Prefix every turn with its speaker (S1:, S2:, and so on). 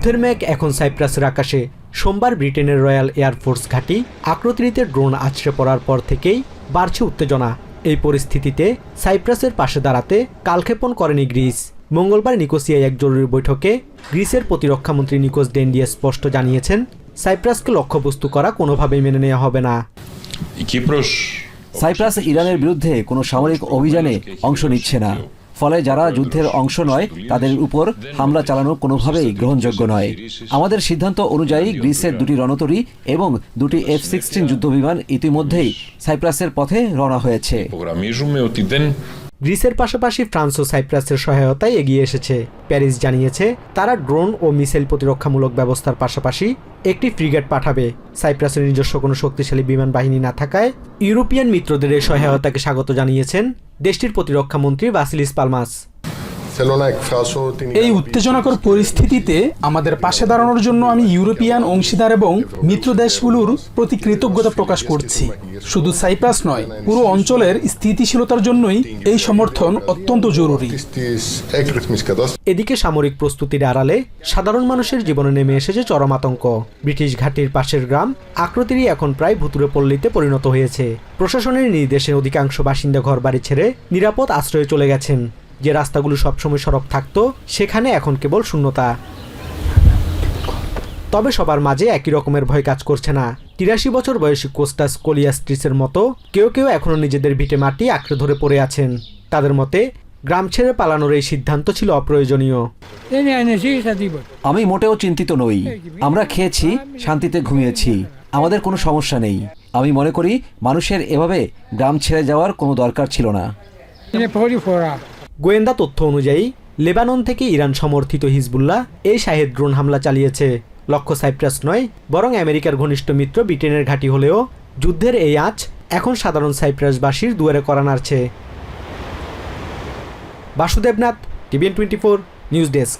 S1: যুদ্ধের মেঘ এখন সাইপ্রাসের আকাশে। সোমবার ব্রিটেনের রয়্যাল এয়ারফোর্স ঘাঁটি আক্রতিতে ড্রোন আছড়ে পড়ার পর থেকেই বাড়ছে উত্তেজনা। এই পরিস্থিতিতে সাইপ্রাসের পাশে দাঁড়াতে কালক্ষেপণ করেনি গ্রিস। মঙ্গলবার নিকোসিয়ায় এক জরুরি বৈঠকে গ্রিসের প্রতিরক্ষামন্ত্রী নিকোস ডেন্ডিয়া স্পষ্ট জানিয়েছেন, সাইপ্রাসকে লক্ষ্যবস্তু করা কোনোভাবেই মেনে নেওয়া হবে না।
S2: সাইপ্রাস ইরানের বিরুদ্ধে কোনো সামরিক অভিযানে অংশ নিচ্ছে না, ফলে যারা যুদ্ধের অংশ নয় তাদের উপর হামলা চালানো কোনোভাবেই গ্রহণযোগ্য নয়। আমাদের সিদ্ধান্ত অনুযায়ী গ্রিসের 2টি রণতরী এবং 2টি F-16 যুদ্ধবিমান ইতিমধ্যেই সাইপ্রাসের পথে রওনা হয়েছে।
S1: গ্রিসের পাশাপাশি ফ্রান্সও সাইপ্রাসের সহায়তায় এগিয়ে এসেছে। প্যারিস জানিয়েছে তারা ড্রোন ও মিসাইল প্রতিরক্ষামূলক ব্যবস্থার পাশাপাশি একটি ফ্রিগেট পাঠাবে। সাইপ্রাসের নিজস্ব কোনো শক্তিশালী বিমান বাহিনী না থাকায় ইউরোপিয়ান মিত্রদের এই সহায়তাকে স্বাগত জানিয়েছেন দেশটির প্রতিরক্ষামন্ত্রী ভাসিলিস পালমাস।
S3: এই উত্তেজনাকর পরিস্থিতিতে আমাদের পাশে দাঁড়ানোর জন্য আমি ইউরোপিয়ান অংশীদার এবং মিত্র দেশগুলোর প্রতি কৃতজ্ঞতা প্রকাশ করছি। শুধু সাইপ্রাস নয়, পুরো অঞ্চলের স্থিতিশীলতার জন্যই এই সমর্থন অত্যন্ত জরুরি।
S1: এদিকে সামরিক প্রস্তুতির আড়ালে সাধারণ মানুষের জীবনে নেমে এসেছে চরম আতঙ্ক। ব্রিটিশ ঘাটির পাশের গ্রাম আক্রতিরই এখন প্রায় ভুতুড়ে পল্লীতে পরিণত হয়েছে। প্রশাসনের নির্দেশে অধিকাংশ বাসিন্দা ঘরবাড়ি ছেড়ে নিরাপদ আশ্রয়ে চলে গেছেন। যে রাস্তাগুলো সবসময় সড়ক থাকতো সেখানে এখন কেবল শূন্যতা। তবে সবার মাঝে একই রকমের ভয় কাজ করছে না। 83 বছর বয়সী কোস্টাস কোলিয়াস্ট্রিসের মতো কেউ কেউ এখনও নিজেদের ভিটে মাটি আঁকড়ে ধরে পড়ে আছেন। তাদের মতে গ্রাম ছেড়ে পালানোর এই সিদ্ধান্ত ছিল অপ্রয়োজনীয়।
S2: আমি মোটেও চিন্তিত নই। আমরা খেয়েছি, শান্তিতে ঘুমিয়েছি, আমাদের কোনো সমস্যা নেই। আমি মনে করি মানুষের এভাবে গ্রাম ছেড়ে যাওয়ার কোনো দরকার ছিল না।
S1: গোয়েন্দা তথ্য অনুযায়ী লেবানন থেকে ইরান সমর্থিত হিজবুল্লাহ এই শাহেদ ড্রোন হামলা চালিয়েছে। লক্ষ্য সাইপ্রাস নয়, বরং আমেরিকার ঘনিষ্ঠ মিত্র ব্রিটেনের ঘাঁটি হলেও যুদ্ধের এই আঁচ এখন সাধারণ সাইপ্রাসবাসীর দুয়ারে কড়া নাড়ছে। Basudebnath, TVN24 news desk.